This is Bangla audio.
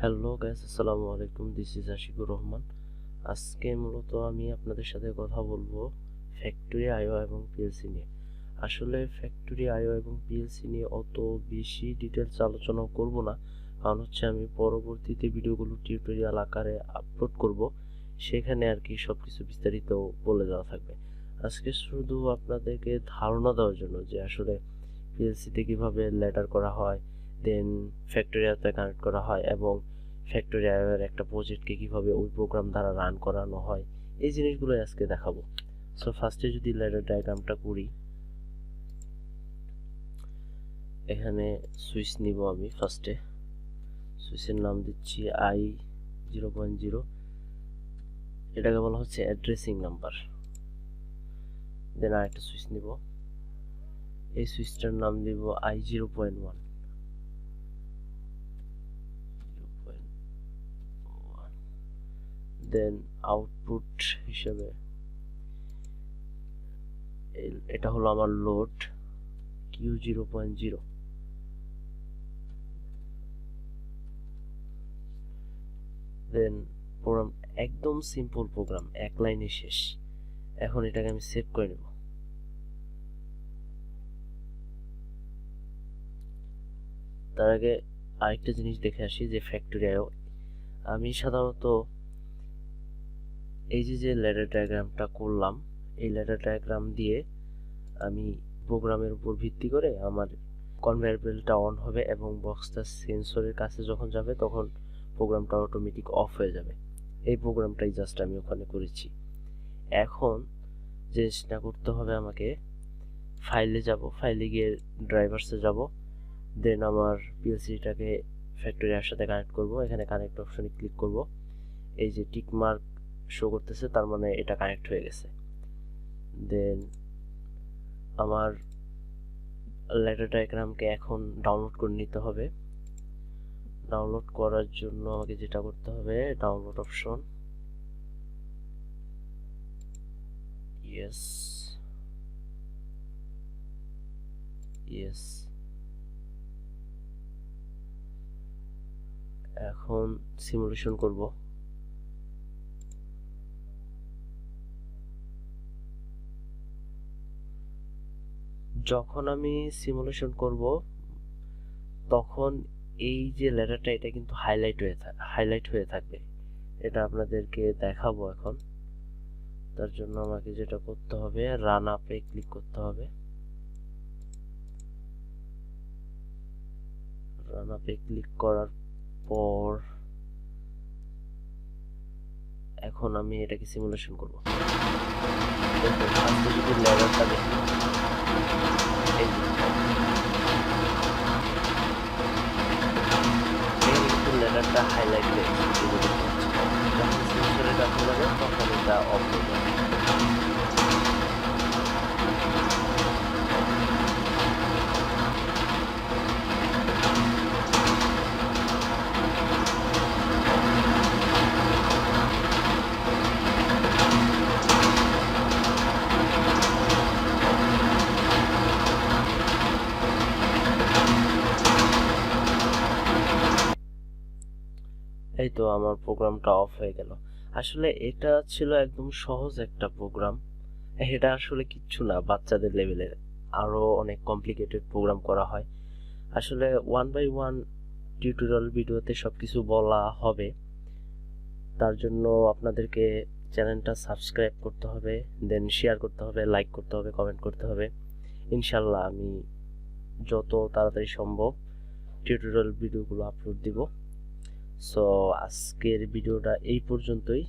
হ্যালো গাইস, আসসালামু আলাইকুম। This is Ashikur Rahman. আজকে মূলত আমি আপনাদের সাথে কথা বলবো ফ্যাক্টরি আইও এবং পিএলসি নিয়ে। আসলে ফ্যাক্টরি আইও এবং পিএলসি নিয়ে অত বেশি ডিটেলস আলোচনা করব না, কারণ হচ্ছে আমি পরবর্তীতে ভিডিওগুলো টিউটোরিয়াল আকারে আপলোড করব, সেখানে আর কি সব কিছু বিস্তারিত বলে দেওয়া থাকবে। আজকে শুধু আপনাদেরকে ধারণা দেওয়ার জন্য যে আসলে পিএলসিতে কিভাবে ল্যাডার করা হয়, দেন ফ্যাক্টরি আইওতে কানেক্ট করা হয় এবং ফ্যাক্টরি আইওর একটা প্রজেক্টকে কিভাবে ওই প্রোগ্রাম দ্বারা রান করানো হয়, এই জিনিসগুলো আজকে দেখাবো। সো ফার্স্টে যদি ল্যাডার ডায়াগ্রামটা করি, এখানে সুইচ নিব আমি। ফার্স্টে সুইচের নাম দিচ্ছি i 0.0, এটাকে বলা হচ্ছে অ্যাড্রেসিং নাম্বার। দেন আরেকটা সুইচ নিব, এই সুইচটার নাম দিব i 0.1। দেন আউটপুট হিসেবে এটা হলো আমার লোড Q 0.0। দেন প্রোগ্রাম একদম সিম্পল প্রোগ্রাম, এক লাইনে শেষ। এখন এটাকে আমি সেভ করে নেব। তার আগে আরেকটা জিনিস দেখে আসি যে ফ্যাক্টরি আইও আমি সাধারণত এই যে ল্যাডার ডায়াগ্রামটা করলাম, এই ল্যাডার ডায়াগ্রাম দিয়ে আমি প্রোগ্রামের উপর ভিত্তি করে আমার কনভেয়ার বেল্টটা অন হবে এবং বক্সটা সেন্সরের কাছে যখন যাবে তখন প্রোগ্রামটা অটোমেটিক অফ হয়ে যাবে। এই প্রোগ্রামটাই জাস্ট আমি ওখানে করেছি। এখন জিনিসটা করতে হবে, আমাকে ফাইলে যাব, ফাইলে গিয়ে ড্রাইভারসে যাব, দেন আমার পিএলসিটাকে ফ্যাক্টরি আইওর সাথে কানেক্ট করব। এখানে কানেক্ট অপশনে ক্লিক করব, এই যে টিক মার্ক শো করতেছে, তার মানে এটা কানেক্ট হয়ে গেছে। দেন আমার ল্যাডার ডায়াগ্রামকে এখন ডাউনলোড করে নিতে হবে। ডাউনলোড করার জন্য আমাকে যেটা করতে হবে, ডাউনলোড অপশন, ইয়েস ইয়েস। এখন সিমুলেশন করব। যখন আমি সিমুলেশন করব তখন এই যে লেটারটা এটা কিন্তু হাইলাইট হয়ে থাকবে। এটা আপনাদেরকে দেখাবো এখন। তার জন্য আমাকে যেটা করতে হবে, রান আপে ক্লিক করতে হবে। রান আপে ক্লিক করার পর এখন আমি এটাকে সিমুলেশন করব। যদি লেটারটা দেখি, লেটারটা হাইলাইট হয়ে গেছে। যখন সেন্সরের কাছে যাবে তখন এটা অফ হয়ে যাবে। এই তো আমার প্রোগ্রামটা অফ হয়ে গেল। আসলে এটা ছিল একদম সহজ একটা প্রোগ্রাম। এটা আসলে কিচ্ছু না, বাচ্চাদের লেভেলের। আরো অনেক কমপ্লিকেটেড প্রোগ্রাম করা হয়। আসলে 1 বাই 1 টিউটোরিয়াল ভিডিওতে সবকিছু বলা হবে। তার জন্য আপনাদেরকে চ্যানেলটা সাবস্ক্রাইব করতে হবে, দেন শেয়ার করতে হবে, লাইক করতে হবে, কমেন্ট করতে হবে। ইনশাল্লাহ আমি যত তাড়াতাড়ি সম্ভব টিউটোরিয়াল ভিডিওগুলো আপলোড দিব। সো আজকের ভিডিওটা এই পর্যন্তই।